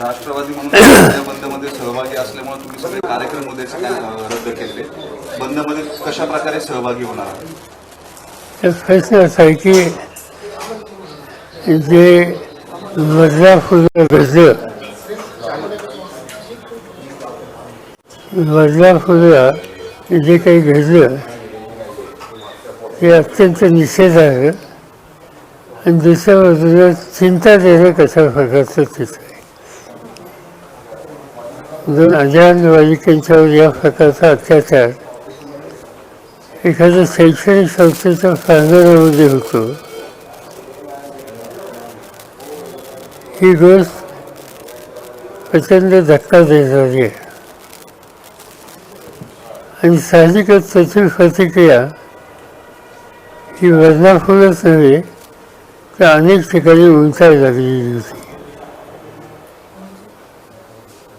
राष्ट्रवादी म्हणून बंदमध्ये सहभागी असल्यामुळे तुम्ही सगळे कार्यक्रम उद्याचे काय रद्द केले, बंदमध्ये कशा प्रकारे सहभागी होणार आहात? प्रश्न असा आहे की जे बदलापूर घडलं, बदलापूरला जे काही घडलं ते अत्यंत निषेधार्ह आणि दुसऱ्या बाजूला चिंताजनक अशा प्रकारचं चित्र आहे. दोन अजान बालिकांच्यावर या प्रकारचा अत्याचार एखाद्या शैक्षणिक संस्थेच्या प्रांगणामध्ये होतो, ही गोष्ट प्रचंड धक्का देणारी आहे. आणि साहजिकच त्याची प्रतिक्रिया ही बदलापूरच नव्हे तर अनेक ठिकाणी उंचायला लागलेली होती.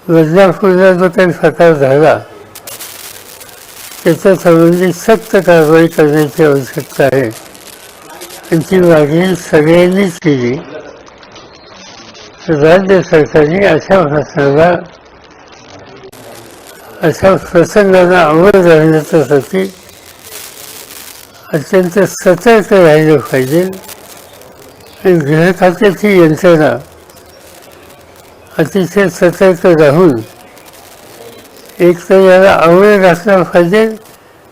बदलापूरला जो काही प्रकार झाला त्याच्या संबंधी सक्त कारवाई करण्याची आवश्यकता आहे आणि ती मागणी सगळ्यांनीच केली. राज्य सरकारने अशा प्रसंगांना आवर घालण्यासाठी अत्यंत सतर्क राहिलं पाहिजे आणि गृह खात्याची यंत्रणा अतिशय सतर्क राहून एक तर याला आवर घातला पाहिजे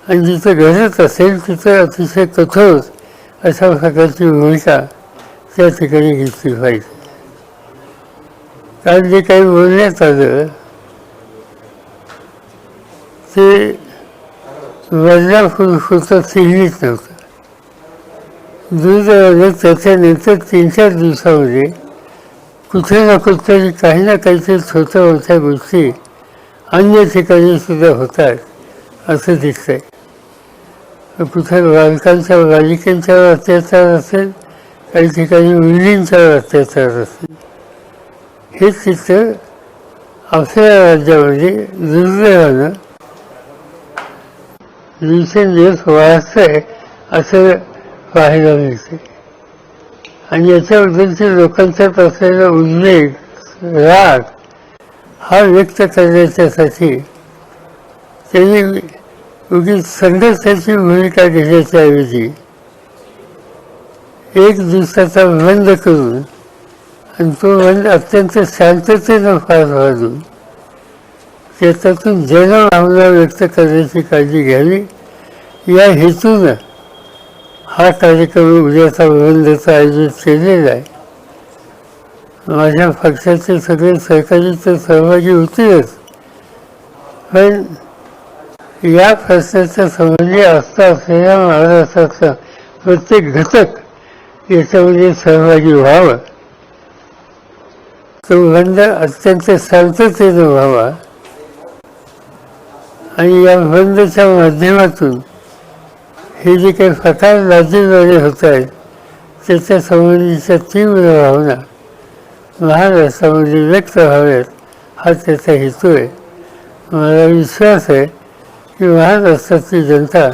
आणि जिथं गरज असेल तिथं अतिशय कठोर अशा प्रकारची भूमिका त्या ठिकाणी घेतली पाहिजे. कारण जे काही बोलण्यात आलं ते बदलापूरपुरतं सीमित नव्हतं. दुर्दैवाने त्याच्यानंतर 3-4 दिवसामध्ये कुठे ना कुठेतरी काही ना काहीतरी छोट्या मोठ्या गोष्टी अन्य ठिकाणी सुद्धा होतात असं दिसतंय. कुठे बालिकांच्यावर अत्याचार असेल, काही ठिकाणी मुलींच्यावर अत्याचार असेल. हे चित्र आपल्या राज्यामध्ये दुर्दैवानं दिवसेंदिवस वाढतंय असं पाहायला मिळते. आणि याच्याबद्दलचे लोकांच्यात असलेला उद्वेग, राग हा व्यक्त करण्याच्यासाठी त्यांनी उगीच संघर्षाची भूमिका घेण्याच्या ऐवजी एक दिवसाचा बंद करून आणि तो बंद अत्यंत शांततेनं पार पाडून त्याच्यातून जनभावना व्यक्त करण्याची काळजी घ्यावी या हेतूनं हा कार्यक्रम उद्याचा बंदचं आयोजित केलेला आहे. माझ्या पक्षाचे सगळे सहकारी तर सहभागी होतीलच, पण या प्रश्नाच्या संबंधी आस्था असलेल्या महाराष्ट्राचा प्रत्येक घटक याच्यामध्ये सहभागी व्हावं. तो बंद अत्यंत शांततेनं व्हावा आणि या बंदच्या माध्यमातून हे जे काही प्रकार राज्याद्वारे होत आहेत त्याच्या संबंधीच्या तीव्र भावना महाराष्ट्रामध्ये व्यक्त व्हाव्यात हा त्याचा हेतू आहे. मला विश्वास आहे की महाराष्ट्राची जनता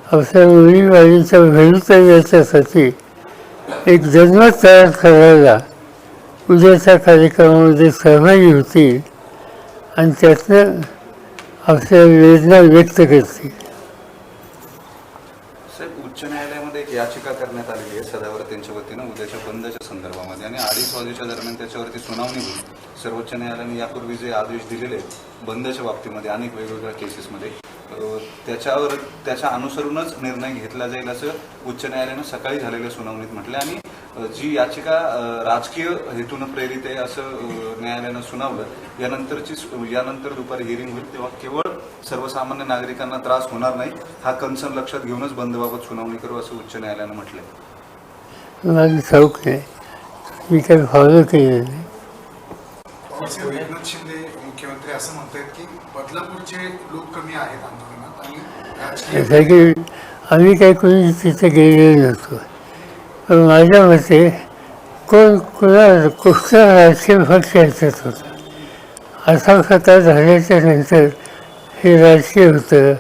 आपल्या मुलीबाळींच्या भवितव्याच्यासाठी एक जनमत तयार करायला उद्याच्या कार्यक्रमामध्ये सहभागी होतील आणि त्यातनं आपल्या वेदना व्यक्त करतील. उच्च न्यायालयामध्ये एक याचिका करण्यात आलेली आहे सदावर्त यांच्या वतीनं उद्याच्या बंदच्या संदर्भामध्ये आणि 2:30 वाजेच्या दरम्यान त्याच्यावरती सुनावणी होईल. सर्वोच्च न्यायालयाने यापूर्वी जे आदेश दिलेले आहेत बंदच्या बाबतीमध्ये अनेक वेगवेगळ्या केसेसमध्ये त्याच्या अनुसरूनच निर्णय घेतला जाईल असं उच्च न्यायालयानं सकाळी झालेल्या सुनावणीत म्हटलं. आणि जी याचिका राजकीय हेतून प्रेरित आहे असं न्यायालयानं सुनावलं. यानंतर दुपारी हिअरिंग होईल तेव्हा केवळ सर्वसामान्य नागरिकांना त्रास होणार नाही हा कन्सर्न लक्षात घेऊनच बंदबाबत सुनावणी करू असं उच्च न्यायालयानं म्हटलंय. माझी ठाऊक नाही, मी काही फॉलो केलेलं नाही. एकनाथ शिंदे मुख्यमंत्री असं म्हणतात की बदलापूरचे लोक कमी आहेत आंदोलनात आणि आम्ही काही कोणी तिथे गेलेलो नव्हतो. पण माझ्या मते कुठला राजकीय पक्ष याच्यात होता. असा प्रकार झाल्याच्या नंतर हे राजकीय होतं,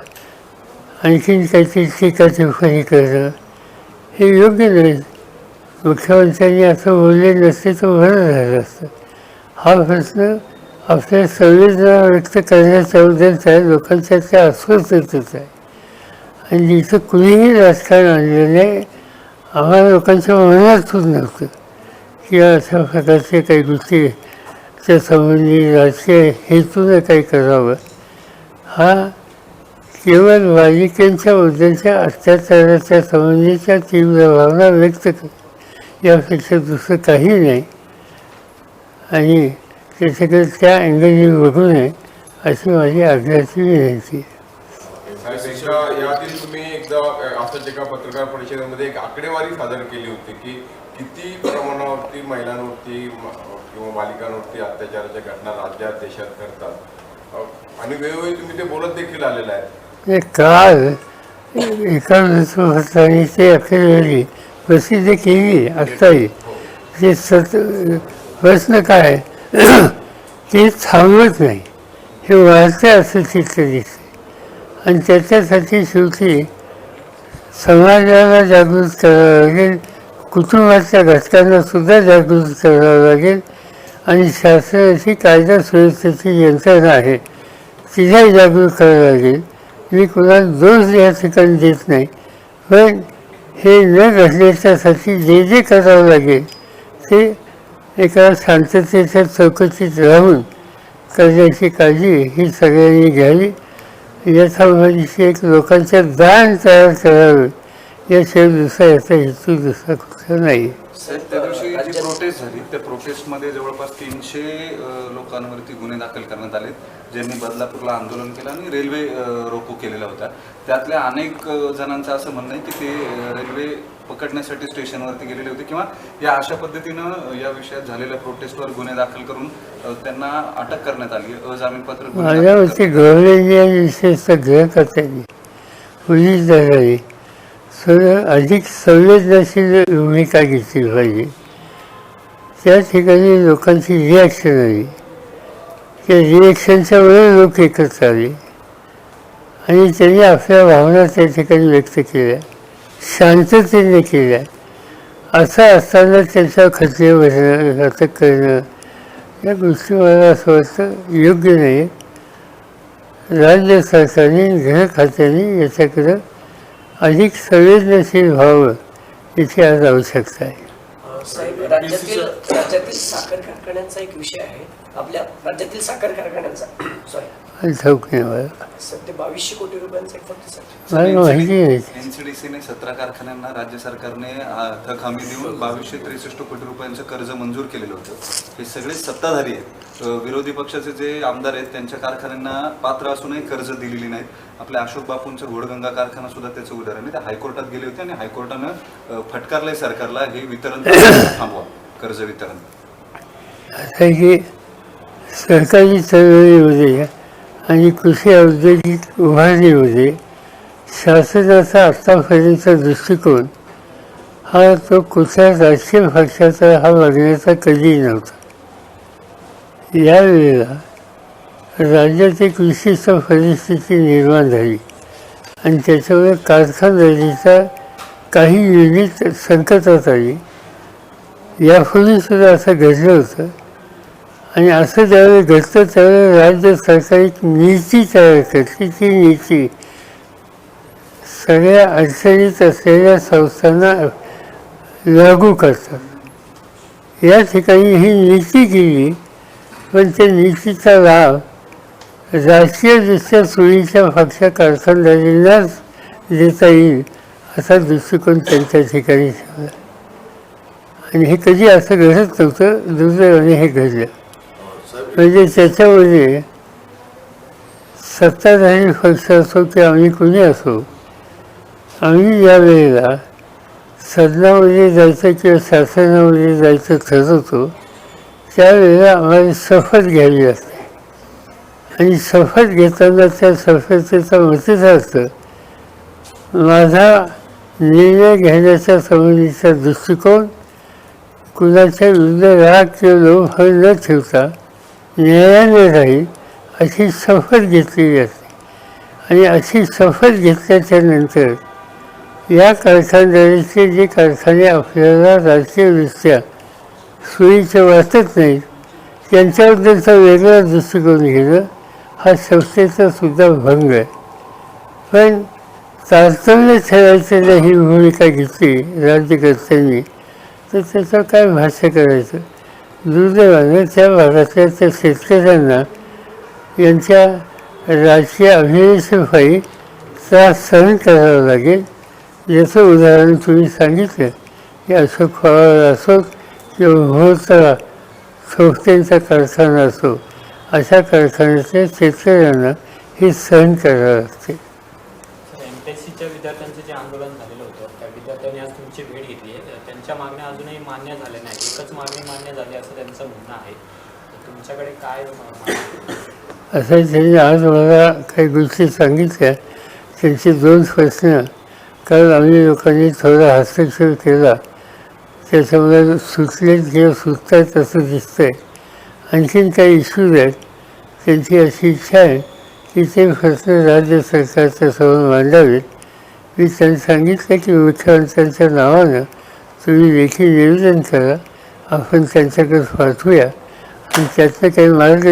आणखीन काहीतरी टीका टिप्पणी करणं हे योग्य नाही. मुख्यमंत्र्यांनी असं बोलले नसते तर बरं झालं असतं. हा प्रश्न आपल्या संवेदना व्यक्त करण्याच्याबद्दलचा आहे, लोकांच्या त्या अस्वस्थतेचा आहे. आणि जिथं कुणीही राजकारण आणलेलं नाही, आम्हाला लोकांच्या मनात सुद्धा नव्हतं की अशा प्रकारचे काही गोष्टीच्या संबंधी राजकीय हेतूनं काही करावं. हा केवळ बालिकांच्याबद्दलच्या अत्याचाराच्या संबंधीच्या तीव्र भावना व्यक्त यापेक्षा दुसरं काही नाही. आणि त्याच्याकडे त्या अँगलने बघू नये अशी माझी आग्रहाची विनंती आहे. यातील तुम्ही एकदा असंच एका पत्रकार परिषदेमध्ये एक आकडेवारी सादर केली होती की किती प्रमाणावरती महिलांवरती किंवा बालिकांवरती अत्याचाराच्या घटना राज्यात देशात घडतात आणि वेळोवेळी तुम्ही ते बोलत देखील आलेलं आहे. काल एका वृत्तपत्राने ते आकडेवारी प्रसिद्ध केली आत्ताही. ते प्रश्न काय ते थांबत नाही, हे वाढतं असं चित्र दिसतं. आणि त्याच्यासाठी शेवटी समाजाला जागृत करावं लागेल, कुटुंबाच्या घटकांना सुद्धा जागृत करावं लागेल आणि शासनाची कायदा सुव्यवस्थेची यंत्रणा आहे तिलाही जागृत करावं लागेल. मी कोणाला दोष या ठिकाणी देत नाही, पण हे न घडल्याच्यासाठी जे जे करावं लागेल ते एका शांततेच्या चौकटीत राहून करण्याची काळजी ही सगळ्यांनी घ्यावी. याच्यामध्ये एक लोकांच्या दान तयार करावं याशिवाय दुसरा याचा हेतू दुसरा कुठला नाही. साहेब, त्या दिवशी जी प्रोटेस्ट झाली त्या प्रोटेस्टमध्ये जवळपास 300 लोकांवरती गुन्हे दाखल करण्यात आले, ज्यांनी बदलापूरला आंदोलन केलं आणि रेल्वे रोको केलेला होता. त्यातल्या अनेक जणांचं असं म्हणणं आहे की ते रेल्वे पकडण्यासाठी स्टेशनवरती गेलेले होते किंवा या अशा पद्धतीनं या विषयात झालेल्या प्रोटेस्टवर गुन्हे दाखल करून त्यांना अटक करण्यात आली. अजामीनपात्र माझ्या मते गव्हर्नमेंटने विशेषतः गृहकर्त्यांनी पोलीस दलाने अधिक संवेदनशील भूमिका घेतली पाहिजे. त्या ठिकाणी लोकांची रिॲक्शन आली, त्या रिॲक्शनच्या वेळी लोक एकत्र आले आणि त्यांनी आपल्या भावना त्या ठिकाणी व्यक्त केल्या, शांततेने केल्या. असं असताना त्यांच्या खटले बसणं, अटक करणं या गोष्टी मला असं वाटतं योग्य नाही. राज्य सरकारने गृह खात्याने याच्याकडं अधिक संवेदनशील व्हावं याची आज आवश्यकता आहे. साहेब, राज्यातील साखर कारखान्यांचा एक विषय आहे. आपल्या राज्यातील साखर कारखान्यांचा ठाऊक नाही मला, सध्या 2200 कोटी रुपयांचा एक फक्त मला माहिती नाही. एनसीडीसीने 17 कारखान्यांना राज्य सरकारने थक हमी देऊन 2263 कोटी रुपयांचं कर्ज मंजूर केलेलं होतं. हे सगळे सत्ताधारी आहेत. विरोधी पक्षाचे जे आमदार आहेत त्यांच्या कारखान्यांना पात्र असूनही कर्ज दिलेली नाहीत. आपल्या अशोक बापूंचं घोडगंगा कारखाना सुद्धा त्याचं उदाहरण आहे. ते हायकोर्टात गेले होते आणि हायकोर्टानं फटकारलंय सरकारला हे वितरण थांबवा, कर्ज वितरण. आता की सरकारी चळवळीमध्ये आणि कृषी औद्योगिक उभारणीमध्ये शासनाचा आत्तापर्यंतचा दृष्टिकोन हा तो कुठल्या राजकीय पक्षाचा हा बघण्याचा कधीही नव्हता. यावेळेला राज्यात एक विशिष्ट परिस्थिती निर्माण झाली आणि त्याच्यामुळे कारखानदारीचा काही युनिट संकटात आली. यापूर्वीसुद्धा असं घडलं होतं आणि असं ज्यावेळी घडतं त्यावेळी राज्य सरकार एक नीती तयार करते. ती नीती सगळ्या अडचणीत असलेल्या संस्थांना लागू करतात. या ठिकाणी ही नीती केली, पण त्या नीतीचा लाभ राजकीयदृष्ट्या सोयीच्या पक्ष कारखानदारींनाच देता येईल असा दृष्टिकोन त्यांच्या ठिकाणी ठेवला आणि हे कधी असं घडत नव्हतं. दुर्दैवाने हे घडलं. म्हणजे त्याच्यामध्ये सत्ताधारी पक्ष असो की आम्ही कोणी असो, आम्ही या वेळेला सदनामध्ये जायचं किंवा शासनामध्ये जायचं ठरवतो त्यावेळेला आम्हाला शपथ घ्यावी असते आणि शपथ घेताना त्या शपथेचा मतीचा असतं माझा निर्णय घेण्याच्या संबंधीचा दृष्टिकोन कुणाच्या विरुद्ध राग किंवा लोभ न ठेवता न्यायाने राहील अशी शपथ घेतलेली असते. आणि अशी शपथ घेतल्याच्या नंतर या कारखानदारीचे जे कारखाने आपल्याला राजकीयदृष्ट्या सोयीचे वाटत नाहीत यांच्याबद्दलचा वेगळा दृष्टिकोन घेणं हा संस्थेचा सुद्धा भंग आहे. पण तारतम्य ठेवायचं ही भूमिका घेतली राज्यकर्त्यांनी तर त्याचं काय भाष्य करायचं. दुर्दैवानं त्या भागातल्या त्या शेतकऱ्यांना यांच्या राजकीय अभिनेषेपायी त्रास सहन करावा लागेल. याचं उदाहरण तुम्ही सांगितलं की अशोक पवार असो किंवा होळकरा संस्थेचा कारखाना असो, अशा कारखान्यातल्या शेतकऱ्यांना हे सहन करावं लागते. एमपीएससीच्या विद्यार्थ्यांचं जे आंदोलन झालेलं होतं त्या विद्यार्थ्यांनी आज तुमची भेट घेतली आहे. त्यांच्या मागण्या अजूनही मान्य झाल्या नाही. एकच मागणी मान्य झाली असं त्यांचं म्हणणं आहे. तुमच्याकडे काय असं त्यांनी आज मला काही गोष्टी सांगितल्या. त्यांचे 2 प्रश्न काल आम्ही लोकांनी थोडा हस्तक्षेप केला, त्याच्यामुळे सुचलेत किंवा सुचतात असं दिसतंय. आणखीन काही इश्यूज आहेत. त्यांची अशी इच्छा आहे की ते प्रश्न राज्य सरकारच्या समोर मांडावेत. मी त्यांनी सांगितलं की मुख्यमंत्र्यांच्या नावानं तुम्ही लेखी निवेदन करा, आपण त्यांच्याकडे पाठवूया आणि त्यातनं काही मार्ग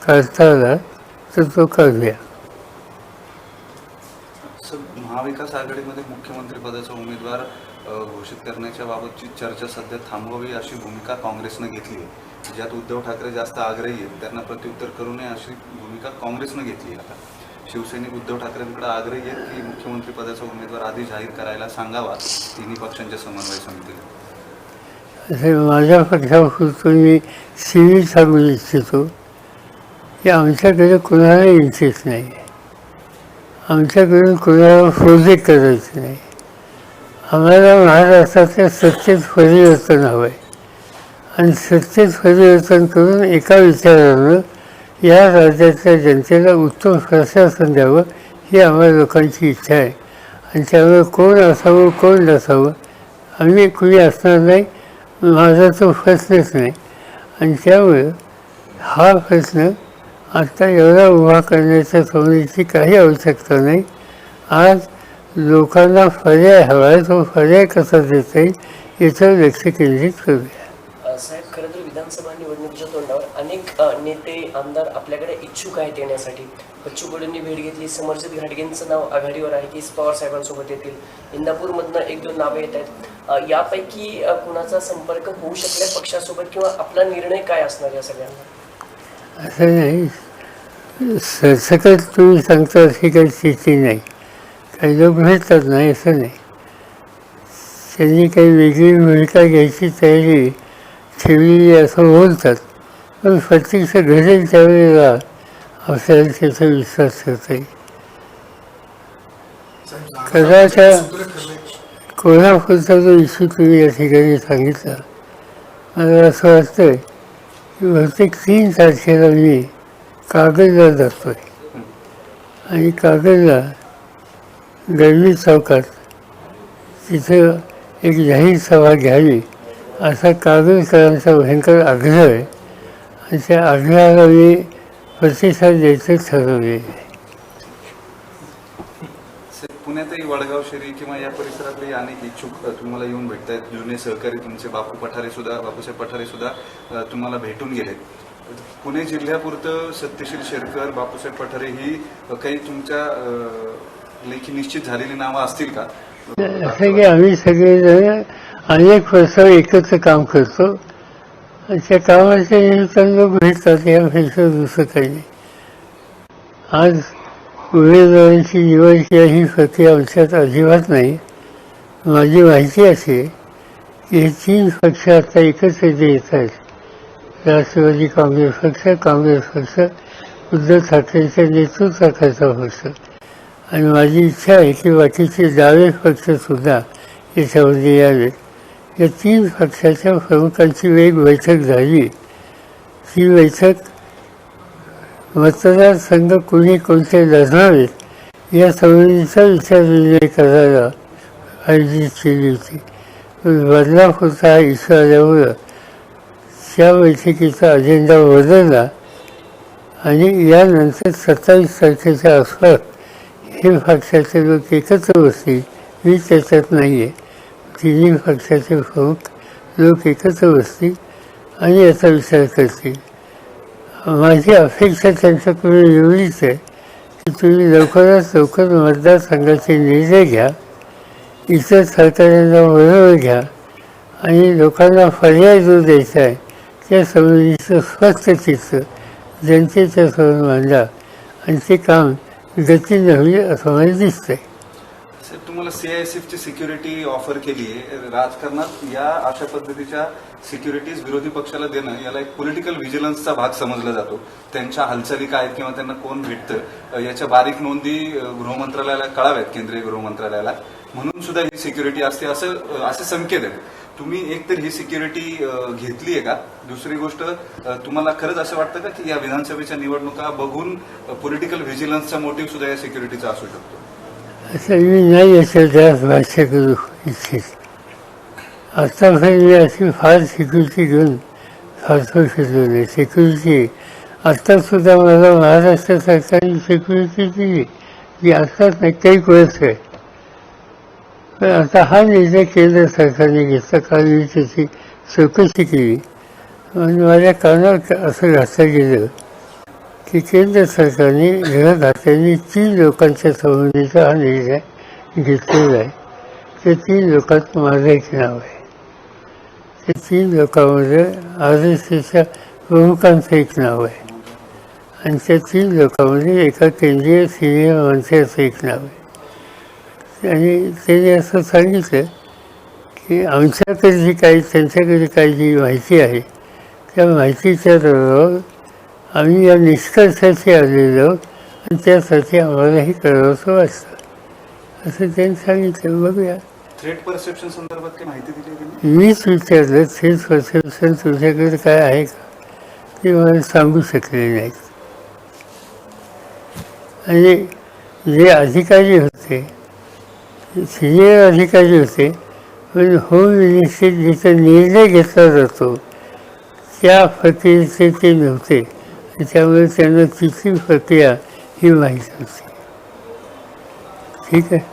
काढता आला तर तो काढूया. महाविकास आघाडीमध्ये मुख्यमंत्री पदाचा उमेदवार घोषित करण्याच्या बाबतची चर्चा सध्या थांबवावी अशी भूमिका काँग्रेसनं घेतली आहे. ज्यात उद्धव ठाकरे जास्त आग्रही आहेत, त्यांना प्रत्युत्तर करू नये अशी भूमिका काँग्रेसनं घेतली आहे. आता शिवसैनिक उद्धव ठाकरेंकडे आग्रही आहेत की मुख्यमंत्री पदाचा उमेदवार आधी जाहीर करायला सांगावा तिन्ही पक्षांच्या समन्वय समितीला. असे माझ्या पक्षापुरतं मी सीवी सांगू इच्छितो की आमच्याकडे कुणाला इंटरेस्ट नाही. आमच्याकडून कुणाला प्रोजेक्ट करायचं नाही. आम्हाला महाराष्ट्रातल्या सत्तेत परिवर्तन हवं आहे आणि सत्तेत परिवर्तन करून एका विचारानं या राज्यातल्या जनतेला उत्तम प्रशासन द्यावं ही आम्हाला लोकांची इच्छा आहे. आणि त्यामुळे कोण असावं कोण नसावं आम्ही कुणी असणार नाही, माझा तो प्रश्नच नाही. आणि त्यामुळे हा प्रश्न आत्ता एवढा उभा करण्याच्या सोडण्याची काही आवश्यकता नाही. आज लोकांना पर्याय हवा आहे, तो पर्याय कसा देता येईल याच्यावर लक्ष केंद्रित करूया. साहेब, खरं तर विधानसभा निवडणुकीच्या तोंडावर अनेक नेते आमदार आपल्याकडे इच्छुक आहेत येण्यासाठी. बच्चू कडूंनी भेट घेतली. समरजित घाटगेंचं नाव आघाडीवर आहे की पवार साहेबांसोबत येतील. इंदापूरमधनं 1-2 नावे येत आहेत. यापैकी कुणाचा संपर्क होऊ शकल्या पक्षासोबत किंवा आपला निर्णय काय असणार या सगळ्यांना? असं नाही, सरसकट तुम्ही सांगता अशी काही स्थिती नाही. काही लोक भेटतात नाही असं नाही. त्यांनी काही वेगळी भूमिका घ्यायची तयारी ठेवलेली असं बोलतात, पण प्रत्यक्ष घडेल त्यावेळेला आपल्याला त्याचा विश्वास ठेवता येईल. कदाचित कोल्हापूरचा जो इश्यू तुम्ही या ठिकाणी सांगितला, मला असं वाटतं की बहुतेक 3 तारखेला मी कागदला जातो आहे आणि कागदला गरवी चौकात तिथं एक जाहीर सभा घ्यावी असा कागदकरांचा भयंकर आग्रह आहे. आणि त्या आग्रहाला मी प्रतिसाद द्यायचं ठरवले आहे. पुण्यातही वडगाव शहरी किंवा या परिसरातले अनेक इच्छुक तुम्हाला येऊन भेटत आहेत. जुने सहकारी तुमचे बापूसाहेब पठारे सुद्धा तुम्हाला भेटून गेलेत. पुणे जिल्ह्यापुरतं सत्यशील शेरकर, बापूसाहेब पठारे ही काही तुमच्या लेखी निश्चित झालेली नावं असतील का? असं की आम्ही सगळेजण अनेक वर्ष एकत्र काम करतो आणि त्या कामाच्या निमित्तानं लोक भेटतात, यापेक्षा दुसरं काही नाही. आज उमेदवारांची निवडची ही प्रक्रिया आमच्यात अजिबात नाही. माझी माहिती अशी आहे की हे 3 पक्ष आता एकत्र येत आहेत. राष्ट्रवादी काँग्रेस पक्ष, उद्धव ठाकरेंच्या नेतृत्वाखालचा पक्ष. आणि माझी इच्छा आहे की बाकीचे डावे पक्षसुद्धा याच्यामध्ये यावेत. या 3 पक्षाच्या प्रमुखांची एक बैठक झाली. ही बैठक मतदारसंघ कुणी कोणते लढवावेत या संबंधीचा विचारविनिमय करायला आयोजित केली होती. बदलापूरचा हा इश्यू आल्यामुळं त्या बैठकीचा अजेंडा बदलला आणि यानंतर 27 तारखेच्या आसपास हे पक्षाचे लोक एकत्र बसतील. मी त्याच्यात नाही आहे. 3 पक्षाचे प्रमुख लोक एकत्र बसतील आणि याचा विचार करतील. माझी अपेक्षा त्यांच्याकडून एवढीच आहे की तुम्ही लवकरात लवकर मतदारसंघाचे निर्णय घ्या, इतर सरकारांना बरोबर घ्या आणि लोकांना पर्याय जो द्यायचा आहे त्या संबंधीचं स्पष्ट चित्र जनतेच्या समोर मांडा आणि ते काम गतीनं होईल असं मला दिसतंय. साहेब, तुम्हाला CISFची सिक्युरिटी ऑफर केली आहे. राजकारणात या अशा पद्धतीच्या सिक्युरिटीज विरोधी पक्षाला देणं याला एक पॉलिटिकल व्हिजिलन्सचा भाग समजला जातो. त्यांच्या हालचाली काय आहेत किंवा त्यांना कोण भेटतं याच्या बारीक नोंदी गृहमंत्रालयाला कळाव्यात, केंद्रीय गृहमंत्रालयाला, म्हणून सुद्धा ही सिक्युरिटी असते असे संकेत आहेत. तुम्ही एकतर ही सिक्युरिटी घेतली आहे का? दुसरी गोष्ट, तुम्हाला खरंच असं वाटतं का की या विधानसभेच्या निवडणुका बघून पॉलिटिकल व्हिजिलन्सचा मोटिव्ह सुद्धा या सिक्युरिटीचा असू शकतो? असं मी नाही याच्यावर जास्त भाष्य करू इच्छित. आत्तापर्यंत मी अशी फार सिक्युरिटी घेऊन फारसं शिकलो नाही. सिक्युरिटी आत्तासुद्धा मला महाराष्ट्र सरकारने सिक्युरिटी दिली जी आत्ताच नाही, काही वर्ष आहे. पण आता हा निर्णय केंद्र सरकारने घेतला. काल मी त्याची चौकशी केली आणि माझ्या कानावर असं घातलं गेलं की केंद्र सरकारने गृहखात्याने 3 लोकांच्या संबंधीचा हा निर्णय घेतलेला आहे. त्या 3 लोकांत माझं एक नाव आहे. त्या 3 लोकांमध्ये RSSच्या प्रमुखांचं एक नाव आहे आणि त्या 3 लोकांमध्ये एका केंद्रीय सिनियर मंत्र्याचं एक नाव आहे. आणि त्याने असं सांगितलं की आमच्याकडे जी काही त्यांच्याकडे काही जी माहिती आहे त्या माहितीच्या बरोबर आम्ही या निष्कर्षाशी आलेलो आहोत आणि त्यासाठी आम्हालाही करावंसं वाटतं असं त्यांनी सांगितलं. बघूया. थ्रेट परसेप्शन संदर्भात काही माहिती दिली आहे की नाही? मीच विचारलं थ्रेट परसेप्शन तुझ्याकडे काय आहे का, ते मला सांगू शकले नाहीत. आणि जे अधिकारी होते, सिनियर अधिकारी होते, पण होम मिनिस्ट्रीत जिथं निर्णय घेतला जातो त्या प्रक्रियेचे ते नव्हते. त्यामुळे त्यांना तिथली प्रक्रिया ही माहीत होती. ठीक आहे.